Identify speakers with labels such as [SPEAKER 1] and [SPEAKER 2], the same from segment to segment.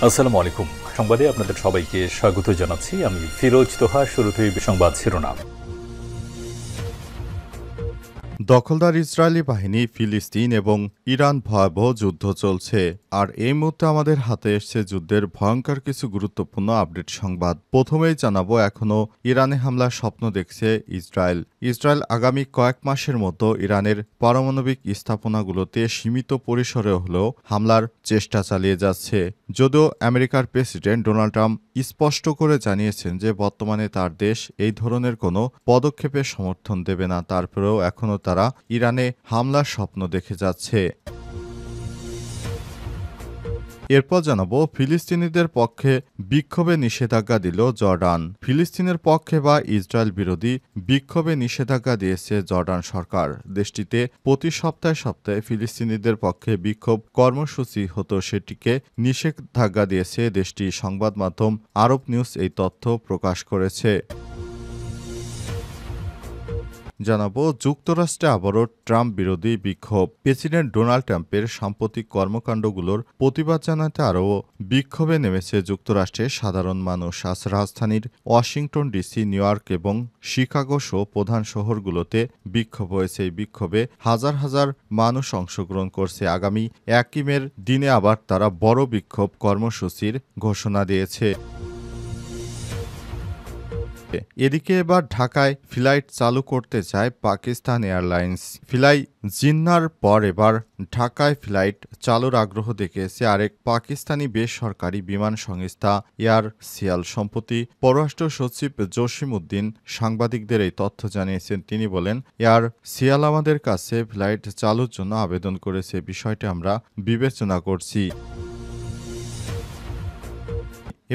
[SPEAKER 1] আসসালামু আলাইকুম। সংবাদে আপনাদের সবাইকে স্বাগত জানাচ্ছি। আমি ফিরোজ তোহা। শুরুতেই সংবাদ শিরোনাম।
[SPEAKER 2] দখলদার ইসরায়েলি বাহিনী, ফিলিস্তিন এবং ইরান ভয়াবহ যুদ্ধ চলছে। আর এই মুহূর্তে আমাদের হাতে এসছে যুদ্ধের ভয়ঙ্কর কিছু গুরুত্বপূর্ণ আপডেট সংবাদ। প্রথমেই জানাবো, এখনও ইরানে হামলার স্বপ্ন দেখছে ইসরায়েল। ইসরায়েল আগামী কয়েক মাসের মতো ইরানের পারমাণবিক স্থাপনাগুলোতে সীমিত পরিসরে হলেও হামলার চেষ্টা চালিয়ে যাচ্ছে। যদিও আমেরিকার প্রেসিডেন্ট ডোনাল্ড ট্রাম্প স্পষ্ট করে জানিয়েছেন যে বর্তমানে তার দেশ এই ধরনের কোনো পদক্ষেপের সমর্থন দেবে না, তারপরেও এখনও তারা ইরানে হামলার স্বপ্ন দেখে যাচ্ছে। এরপর জানাবো, ফিলিস্তিনিদের পক্ষে বিক্ষোভে নিষেধাজ্ঞা দিল জর্ডান। ফিলিস্তিনের পক্ষে বা ইসরায়েল বিরোধী বিক্ষোভে নিষেধাজ্ঞা দিয়েছে জর্ডান সরকার। দেশটিতে প্রতি সপ্তাহে সপ্তাহে ফিলিস্তিনিদের পক্ষে বিক্ষোভ কর্মসূচি হতো, সেটিকে নিষেধাজ্ঞা দিয়েছে দেশটির সংবাদ মাধ্যম আরব নিউজ এই তথ্য প্রকাশ করেছে। জানাবো, যুক্তরাষ্ট্রে আবারও ট্রাম্প বিরোধী বিক্ষোভ। প্রেসিডেন্ট ডোনাল্ড ট্রাম্পের সাম্প্রতিক কর্মকাণ্ডগুলোর প্রতিবাদ জানাতে আরও বিক্ষোভে নেমেছে যুক্তরাষ্ট্রের সাধারণ মানুষ। আজ রাজধানীর ওয়াশিংটন ডিসি, নিউ ইয়র্ক এবং শিকাগো সহ প্রধান শহরগুলোতে বিক্ষোভ হয়েছে। এই বিক্ষোভে হাজার হাজার মানুষ অংশগ্রহণ করছে। আগামী 1 মের দিনে আবার তারা বড় বিক্ষোভ কর্মসূচির ঘোষণা দিয়েছে। এদিকে এবার ঢাকায় ফ্লাইট চালু করতে চায় পাকিস্তান এয়ারলাইন্স। ফ্লাই জিন্নার পর এবার ঢাকায় ফ্লাইট চালুর আগ্রহ দেখিয়েছে আরেক পাকিস্তানি বেসরকারি বিমান সংস্থা এয়ার সিয়াল। সম্প্রতি পররাষ্ট্র সচিব জসিম উদ্দিন সাংবাদিকদের এই তথ্য জানিয়েছেন। তিনি বলেন, এয়ার সিয়াল আমাদের কাছে ফ্লাইট চালুর জন্য আবেদন করেছে, বিষয়টি আমরা বিবেচনা করছি।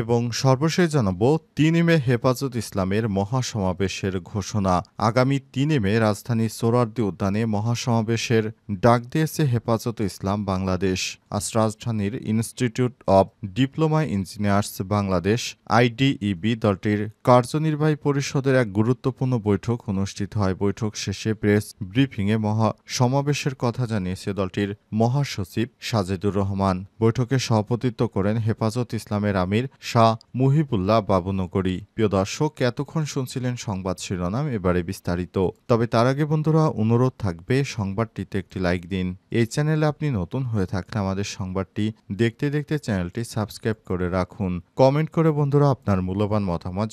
[SPEAKER 2] এবং সর্বশেষ জানাবো, ৩ মে হেফাজত ইসলামের মহাসমাবেশের ঘোষণা। আগামী ৩ মে রাজধানীর সোহরাওয়ার্দী উদ্যানে মহাসমাবেশের ডাক দিয়েছে হেফাজত ইসলাম বাংলাদেশ। আজ রাজধানীর institute of diploma engineers Bangladesh IDEB দলটির কার্যনির্বাহী পরিষদের এক গুরুত্বপূর্ণ বৈঠক অনুষ্ঠিত হয়। বৈঠক শেষে প্রেস ব্রিফিংয়ে সমাবেশের কথা জানিয়েছে দলটির মহাসচিব সাজেদুর রহমান। বৈঠকে সভাপতিত্ব করেন হেফাজত ইসলামের আমির শাহ মুহিবুল্লাহ বাবুনগরী। প্রিয় দর্শক, এতক্ষণ শুনছিলেন সংবাদ শিরোনাম, এবারে বিস্তারিত। তবে তার আগে বন্ধুরা, অনুরোধ থাকবে সংবাদটিতে একটি লাইক দিন। এই চ্যানেলে আপনি নতুন হয়ে থাকলে আমাদের সংবাদটি দেখতে দেখতে চ্যানেলটি সাবস্ক্রাইব করে রাখুন। কমেন্ট করে বন্ধুরা আপনার মূল্যবান মতামত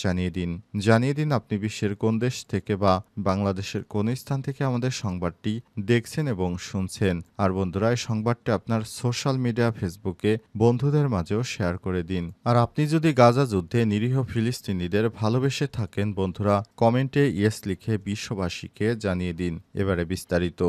[SPEAKER 2] জানিয়ে দিন আপনি বিশ্বের কোন দেশ থেকে বা বাংলাদেশের কোন স্থান থেকে আমাদের সংবাদটি দেখছেন এবং শুনছেন। আর বন্ধুরা, এই সংবাদটি আপনার সোশ্যাল মিডিয়া ফেসবুকে বন্ধুদের মাঝেও শেয়ার করে দিন। আর আপনি যদি গাজা যুদ্ধে নিরীহ ফিলিস্তিনিদের ভালোবেসে থাকেন বন্ধুরা, কমেন্টে ইয়েস লিখে বিশ্ববাসীকে জানিয়ে দিন। এবারে বিস্তারিত।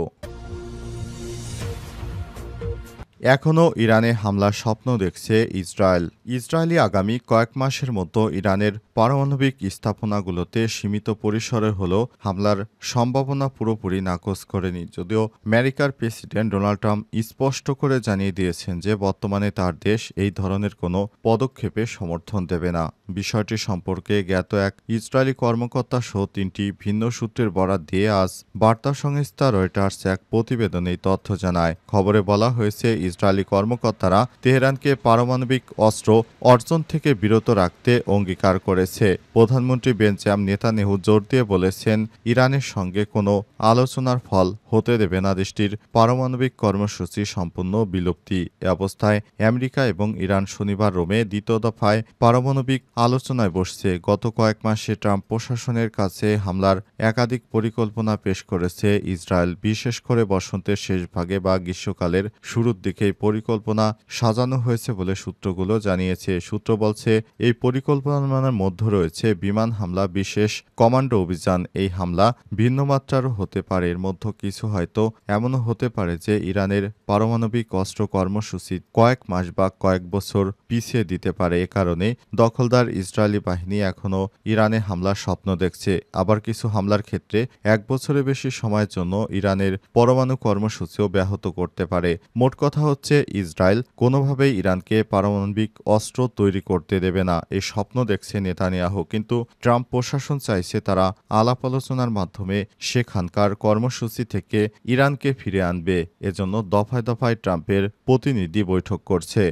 [SPEAKER 2] এখনও ইরানে হামলার স্বপ্ন দেখছে ইসরায়েল। ইসরায়েলি আগামী কয়েক মাসের মতো ইরানের পারমাণবিক স্থাপনাগুলোতে সীমিত পরিসরে হলেও হামলার সম্ভাবনা পুরোপুরি নাকচ করেনি। যদিও আমেরিকার প্রেসিডেন্ট ডোনাল্ড ট্রাম্প স্পষ্ট করে জানিয়ে দিয়েছেন যে বর্তমানে তার দেশ এই ধরনের কোনো পদক্ষেপে সমর্থন দেবে না। বিষয়টি সম্পর্কে জ্ঞাত এক ইসরায়েলি কর্মকর্তা সহ 3টি ভিন্ন সূত্রের বরাত দিয়ে আজ বার্তা সংস্থা রয়টার্স এক প্রতিবেদনে এই তথ্য জানায়। খবরে বলা হয়েছে, ইসরায়েলি কর্মকর্তারা তেহরানকে পারমাণবিক অস্ত্র অর্জন থেকে বিরত রাখতে অঙ্গীকার করেছে। প্রধানমন্ত্রী বেঞ্জামিন নেতানিয়াহু জোর দিয়ে বলেছেন, ইরানের সঙ্গে কোনো আলোচনার ফল হতে দেবে না দেশটির পারমাণবিক কর্মসূচি সম্পূর্ণ বিলুপ্তি। এ অবস্থায় আমেরিকা এবং ইরান শনিবার রোমে দ্বিতীয় দফায় পারমাণবিক আলোচনায় বসছে। গত কয়েক মাসে ট্রাম্প প্রশাসনের কাছে হামলার একাধিক পরিকল্পনা পেশ করেছে ইসরায়েল। বিশেষ করে বসন্তের শেষ ভাগে বা গ্রীষ্মকালের শুরুর দিকে এই পরিকল্পনা সাজানো হয়েছে বলে সূত্রগুলো জানিয়েছে। সূত্র বলছে, এই পরিকল্পনার মধ্যে রয়েছে বিমান হামলা, বিশেষ কমান্ডো অভিযান। এই হামলা ভিন্ন মাত্রারও হতে পারে। এর মধ্যে কিছু হয়তো এমনও হতে পারে যে ইরানের পারমাণবিক অস্ত্র কর্মসূচি কয়েক মাস বা কয়েক বছর পিছিয়ে দিতে পারে। এ কারণে দখলদার ইসরায়েলি বাহিনী এখনও ইরানে হামলার স্বপ্ন দেখছে। আবার কিছু হামলার ক্ষেত্রে 1 বছরের বেশি সময়ের জন্য ইরানের পরমাণু কর্মসূচিও ব্যাহত করতে পারে। মোট কথা হচ্ছে, ইসরায়েল কোনোভাবেই ইরানকে পারমাণবিক অস্ত্র তৈরি করতে দেবে না, এই স্বপ্ন দেখছে নেতানিয়াহু। কিন্তু ট্রাম্প প্রশাসন চাইছে তারা আলাপ আলোচনার মাধ্যমে সেখানকার কর্মসূচি থেকে ইরানকে ফিরে আনবে। এজন্য দফায় দফায় ট্রাম্পের প্রতিনিধি বৈঠক করছে।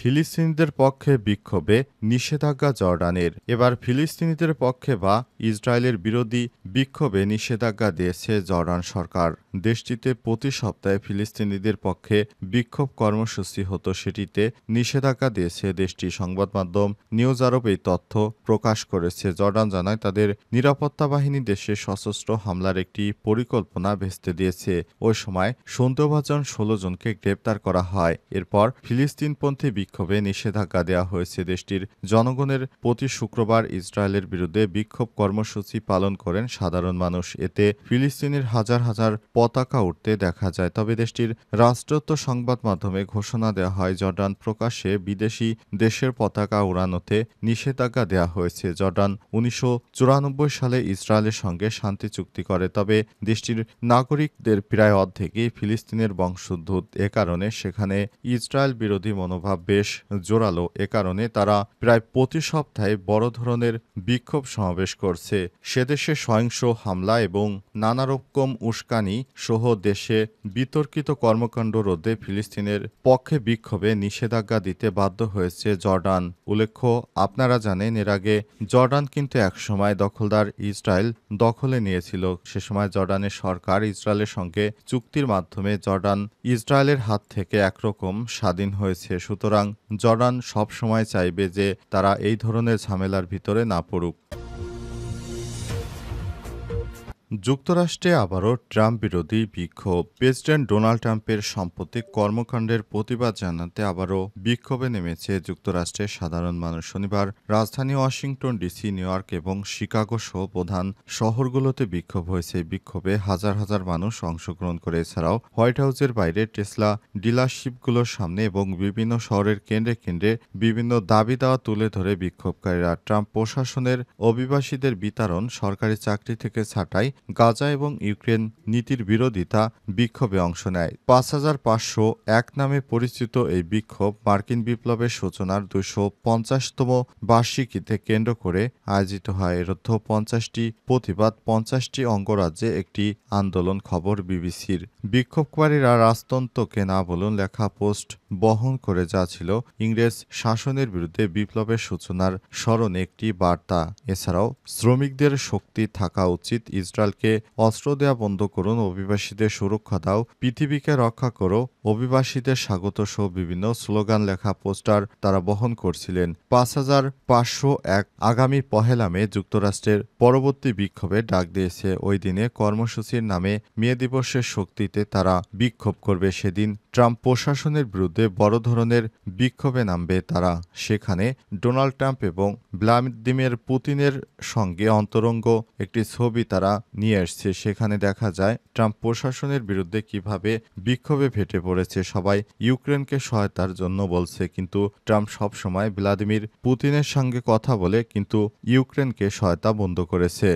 [SPEAKER 2] ফিলিস্তিনিদের পক্ষে বিক্ষোভে নিষেধাজ্ঞা জর্ডানের। এবার ফিলিস্তিনিদের পক্ষে বা ইসরায়েলের বিরোধী বিক্ষোভে নিষেধাজ্ঞা দিয়েছে জর্ডান সরকার। দেশটিতে প্রতি সপ্তাহে ফিলিস্তিনিদের পক্ষে বিক্ষোভ কর্মসূচি হতো, সেটিতে নিষেধাজ্ঞা দিয়েছে দেশটির সংবাদ মাধ্যম নিউজ আরব এই তথ্য প্রকাশ করেছে। জর্ডান জানায় তাদের নিরাপত্তা বাহিনী দেশে সশস্ত্র হামলার একটি পরিকল্পনা ভেস্তে দিয়েছে। ওই সময় সন্দেহভাজন 16 জনকে গ্রেপ্তার করা হয়। এরপর ফিলিস্তিনপন্থী বিক্ষোভে নিষেধাজ্ঞা দেওয়া হয়েছে। দেশটির জনগণের প্রতি শুক্রবার ইসরায়েলের বিরুদ্ধে বিক্ষোভ কর্মসূচি পালন করেন সাধারণ মানুষ। এতে ফিলিস্তিনের হাজার হাজার পতাকা উঠতে দেখা যায়। তবে দেশটির রাষ্ট্রায়ত্ত সংবাদ মাধ্যমে ঘোষণা দেওয়া হয় জর্ডান প্রকাশ্যে বিদেশি দেশের পতাকা উড়ানোতে নিষেধাজ্ঞা দেওয়া হয়েছে। জর্ডান 1994 সালে ইসরায়েলের সঙ্গে শান্তি চুক্তি করে, তবে দেশটির নাগরিকদের প্রায় অর্ধেকই ফিলিস্তিনের বংশোদ্ভূত। এ কারণে সেখানে ইসরায়েল বিরোধী মনোভাব বেশ জোরালো। এ কারণে তারা প্রায় প্রতি সপ্তাহে বড় ধরনের বিক্ষোভ সমাবেশ করছে। সেদেশে সহিংস হামলা এবং নানা রকম উস্কানি সহ দেশে বিতর্কিত কর্মকাণ্ড রোধে ফিলিস্তিনের পক্ষে বিক্ষোভে নিষেধাজ্ঞা দিতে বাধ্য হয়েছে জর্ডান। উল্লেখ্য, আপনারা জানেন এর আগে জর্ডান কিন্তু একসময় দখলদার ইসরায়েল দখলে নিয়েছিল। সে সময় জর্ডানের সরকার ইসরায়েলের সঙ্গে চুক্তির মাধ্যমে জর্ডান ইসরায়েলের হাত থেকে একরকম স্বাধীন হয়েছে। সুতরাং জর্ডান সব সময় চাইবে যে তারা এই ধরনের ঝামেলার ভিতরে না পড়ুক। যুক্তরাষ্ট্রে আবারও ট্রাম্প বিরোধী বিক্ষোভ। প্রেসিডেন্ট ডোনাল্ড ট্রাম্পের সাম্প্রতিক কর্মকাণ্ডের প্রতিবাদ জানাতে আবারও বিক্ষোভে নেমেছে যুক্তরাষ্ট্রের সাধারণ মানুষ। শনিবার রাজধানী ওয়াশিংটন ডিসি, নিউ ইয়র্ক এবং শিকাগো সহ প্রধান শহরগুলোতে বিক্ষোভ হয়েছে। বিক্ষোভে হাজার হাজার মানুষ অংশগ্রহণ করে। এছাড়াও হোয়াইট হাউসের বাইরে, টেসলা ডিলারশিপগুলোর সামনে এবং বিভিন্ন শহরের কেন্দ্রে কেন্দ্রে বিভিন্ন দাবি দাওয়া তুলে ধরে বিক্ষোভকারীরা ট্রাম্প প্রশাসনের অভিবাসীদের বিতাড়ন, সরকারি চাকরি থেকে ছাঁটাই, গাজা এবং ইউক্রেন নীতির বিরোধিতা বিক্ষোভে অংশ নেয়। 5501 নামে পরিচিত এই বিক্ষোভ মার্কিন বিপ্লবের সূচনার 250তম বার্ষিকীতে কেন্দ্র করে আয়োজিত হয়। এর অর্থ 50টি প্রতিবাদ, 50টি অঙ্গরাজ্যে একটি আন্দোলন। খবর বিবিসির। বিক্ষোভকারীরা রাজতন্ত্রকে না বলুন লেখা পোস্ট বহন করে, যা ছিল ইংরেজ শাসনের বিরুদ্ধে বিপ্লবের সূচনার স্মরণে একটি বার্তা। এছাড়াও শ্রমিকদের শক্তি থাকা উচিত, ইসরায়েলকে অস্ত্র দেয়া বন্ধ করুন, অভিবাসীদের সুরক্ষা দাও, পৃথিবীকে রক্ষা করো, অভিবাসীদের স্বাগত সহ বিভিন্ন স্লোগান লেখা পোস্টার তারা বহন করছিলেন। 5501 আগামী 1 মে যুক্তরাষ্ট্রের পরবর্তী বিক্ষোভে ডাক দিয়েছে। ওই দিনে কর্মসূচির নামে মে দিবসের শক্তিতে তারা বিক্ষোভ করবে। সেদিন ট্রাম্প প্রশাসনের বিরুদ্ধে বড় ধরনের বিক্ষোভে নামবে তারা। সেখানে ডোনাল্ড ট্রাম্প এবং ভ্লাদিমির পুতিনের সঙ্গে অন্তরঙ্গ একটি ছবি তারা নিয়ে আসছে। সেখানে দেখা যায় ট্রাম্প প্রশাসনের বিরুদ্ধে কিভাবে বিক্ষোভে ফেটে পড়েছে। সবাই ইউক্রেনকে সহায়তার জন্য বলছে, কিন্তু ট্রাম্প সবসময় ভ্লাদিমির পুতিনের সঙ্গে কথা বলে কিন্তু ইউক্রেনকে সহায়তা বন্ধ করেছে।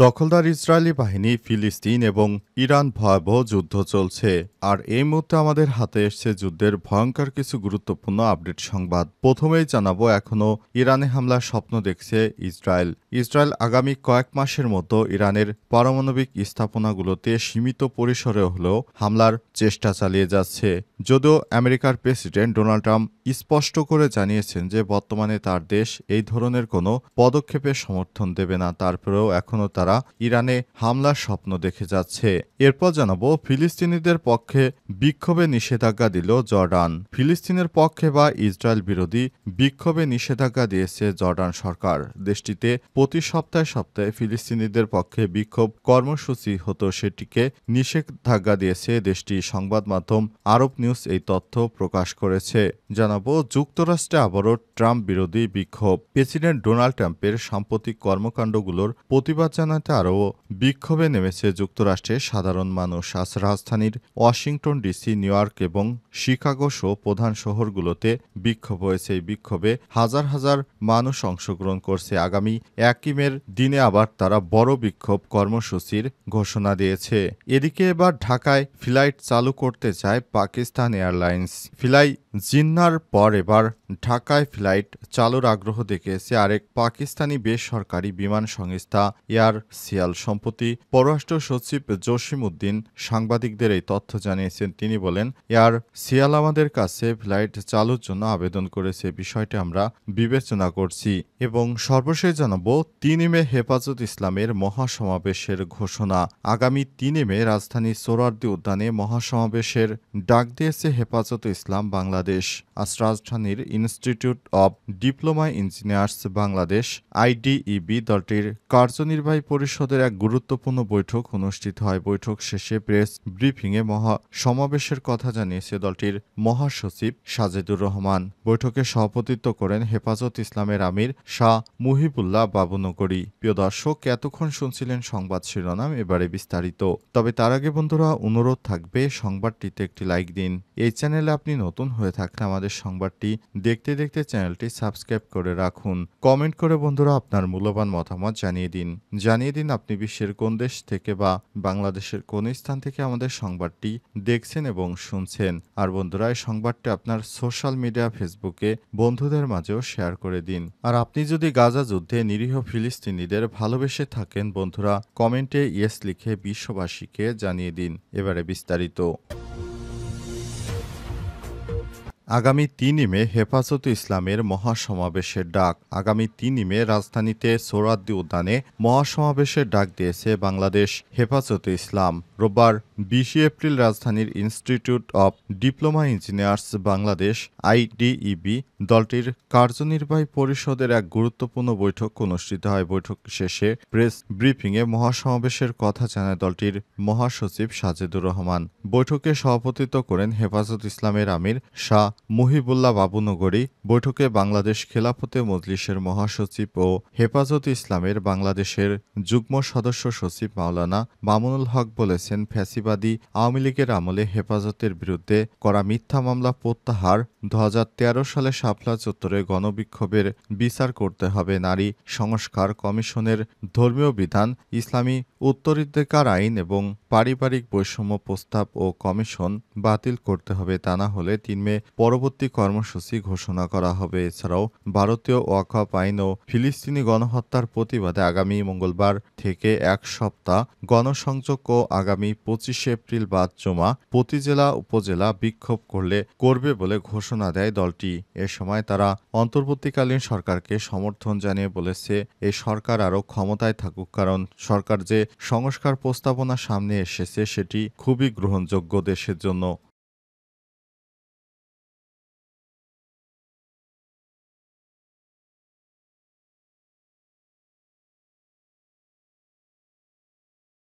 [SPEAKER 2] দখলদার ইসরায়েলি বাহিনী, ফিলিস্তিন এবং ইরান ভয়াবহ যুদ্ধ চলছে। আর এই মুহূর্তে আমাদের হাতে এসছে যুদ্ধের ভয়ঙ্কর কিছু গুরুত্বপূর্ণ আপডেট সংবাদ। প্রথমেই জানাবো, এখনও ইরানে হামলার স্বপ্ন দেখছে ইসরায়েল। ইসরায়েল আগামী কয়েক মাসের মতো ইরানের পারমাণবিক স্থাপনাগুলোতে সীমিত পরিসরে হলেও হামলার চেষ্টা চালিয়ে যাচ্ছে। যদিও আমেরিকার প্রেসিডেন্ট ডোনাল্ড ট্রাম্প স্পষ্ট করে জানিয়েছেন যে বর্তমানে তার দেশ এই ধরনের কোনো পদক্ষেপের সমর্থন দেবে না, তারপরেও এখনও তারা ইরানে হামলার স্বপ্ন দেখে যাচ্ছে। এরপর জানাবো, ফিলিস্তিনিদের পক্ষে বিক্ষোভে নিষেধাজ্ঞা দিল জর্ডান। ফিলিস্তিনের পক্ষে বা ইসরায়েল বিরোধী বিক্ষোভে নিষেধাজ্ঞা দিয়েছে জর্ডান সরকার। দেশটিতে প্রতি সপ্তাহে সপ্তাহে ফিলিস্তিনিদের পক্ষে বিক্ষোভ কর্মসূচি হতো, সেটিকে নিষেধাজ্ঞা দিয়েছে দেশটির সংবাদ মাধ্যম আরব নিউজ এই তথ্য প্রকাশ করেছে। জানাবো, যুক্তরাষ্ট্রে আবারও ট্রাম্প বিরোধী বিক্ষোভ। প্রেসিডেন্ট ডোনাল্ড ট্রাম্পের সাম্প্রতিক কর্মকাণ্ডগুলোর প্রতিবাদ জানাতে আরও বিক্ষোভে নেমেছে যুক্তরাষ্ট্রের সাধারণ মানুষ। আজ রাজধানীর ওয়াশিংটন ডিসি, নিউ ইয়র্ক এবং শিকাগো সহ প্রধান শহরগুলোতে বিক্ষোভ হয়েছে। এই বিক্ষোভে হাজার হাজার মানুষ অংশগ্রহণ করছে। আগামী 1 মের দিনে আবার তারা বড় বিক্ষোভ কর্মসূচির ঘোষণা দিয়েছে। এদিকে এবার ঢাকায় ফ্লাইট চালু করতে চায় পাকিস্তান এয়ারলাইন্স। ফ্লাই জিন্নার পর এবার ঢাকায় ফ্লাইট চালুর আগ্রহ দেখিয়েছে আরেক পাকিস্তানি বেসরকারি বিমান সংস্থা এয়ার এয়ার সিয়াল। সম্প্রতি পররাষ্ট্র সচিব জসিম উদ্দিন সাংবাদিকদের এই তথ্য জানিয়েছেন। তিনি বলেন, এয়ার সিয়াল আমাদের কাছে ফ্লাইট চালুর জন্য আবেদন করেছে। বিষয়টি আমরা বিবেচনা করছি। এবং সর্বশেষ জানাবো ৩ মে হেফাজত ইসলামের মহাসমাবেশের ঘোষণা। আগামী ৩ মে রাজধানীর সোহরাওয়ার্দী উদ্যানে মহাসমাবেশের ডাক দিয়েছে হেফাজত ইসলাম বাংলাদেশ। আজ রাজধানীর institute of diploma engineers Bangladesh IDEB দলটির কার্যনির্বাহী পরিষদের এক গুরুত্বপূর্ণ বৈঠক অনুষ্ঠিত হয়। বৈঠক শেষে প্রেস ব্রিফিংয়ে সমাবেশের কথা জানিয়েছে দলটির মহাসচিব সাজেদুর রহমান। বৈঠকে সভাপতিত্ব করেন হেফাজত ইসলামের আমির শাহ মুহিবুল্লাহ বাবুনগরী। প্রিয় দর্শক, এতক্ষণ শুনছিলেন সংবাদ শিরোনাম, এবারে বিস্তারিত। তবে তার আগে বন্ধুরা, অনুরোধ থাকবে সংবাদটিতে একটি লাইক দিন। এই চ্যানেলে আপনি নতুন হয়ে থাকলে আমাদের সংবাদটি দেখতে দেখতে চ্যানেলটি সাবস্ক্রাইব করে রাখুন। কমেন্ট করে বন্ধুরা আপনার মূল্যবান মতামত জানিয়ে দিন আপনি বিশ্বের কোন দেশ থেকে বা বাংলাদেশের কোন স্থান থেকে আমাদের সংবাদটি দেখছেন এবং শুনছেন। আর বন্ধুরা, এই সংবাদটি আপনার সোশ্যাল মিডিয়া ফেসবুকে বন্ধুদের মাঝেও শেয়ার করে দিন। আর আপনি যদি গাজা যুদ্ধে নিরীহ ফিলিস্তিনিদের ভালোবেসে থাকেন বন্ধুরা, কমেন্টে ইয়েস লিখে বিশ্ববাসীকে জানিয়ে দিন। এবারে বিস্তারিত। আগামী ৩ মে হেফাজত ইসলামের মহাসমাবেশের ডাক। আগামী ৩ মে রাজধানীতে সোহরাওয়ার্দী উদ্যানে মহাসমাবেশের ডাক দিয়েছে বাংলাদেশ হেফাজত ইসলাম। রোববার ২০ এপ্রিল রাজধানীর institute of diploma engineers Bangladesh IDEB দলটির কার্যনির্বাহী পরিষদের এক গুরুত্বপূর্ণ বৈঠক অনুষ্ঠিত হয়। বৈঠক শেষে প্রেস ব্রিফিংয়ে মহাসমাবেশের কথা জানায় দলটির মহাসচিব সাজেদুর রহমান। বৈঠকে সভাপতিত্ব করেন হেফাজত ইসলামের আমির শাহ মুহিবুল্লাহ বাবুনগরী। বৈঠকে বাংলাদেশ খেলাফতে মজলিসের মহাসচিব ও হেফাজত ইসলামের বাংলাদেশের যুগ্ম সদস্য সচিব মাওলানা মামুনুল হক বলেছেন, ফ্যাসিবাদী আওয়ামী লীগের আমলে হেফাজতের বিরুদ্ধে করা মিথ্যা মামলা প্রত্যাহার, ২০১৩ সালে শাপলা চত্বরে গণবিক্ষোভের বিচার করতে হবে, নারী সংস্কার কমিশনের ধর্মীয় বিধান, ইসলামী উত্তরাধিকার আইন এবং পারিবারিক বৈষম্য প্রস্তাব ও কমিশন বাতিল করতে হবে। তা না হলে ৩ মে পরবর্তী কর্মসূচি ঘোষণা করা হবে। এছাড়াও ভারতীয় ওয়াকফ আইন ও ফিলিস্তিনি গণহত্যার প্রতিবাদে আগামী মঙ্গলবার থেকে এক সপ্তাহ গণসংযোগ ও আগামী ২৫ এপ্রিল বাদ জমা প্রতি জেলা উপজেলা বিক্ষোভ করবে বলে ঘোষণা দেয় দলটি। এ সময় তারা অন্তর্বর্তীকালীন সরকারকে সমর্থন জানিয়ে বলেছে, এই সরকার আরও ক্ষমতায় থাকুক, কারণ সরকার যে সংস্কার প্রস্তাবনা সামনে এসেছে সেটি খুবই গ্রহণযোগ্য দেশের জন্য।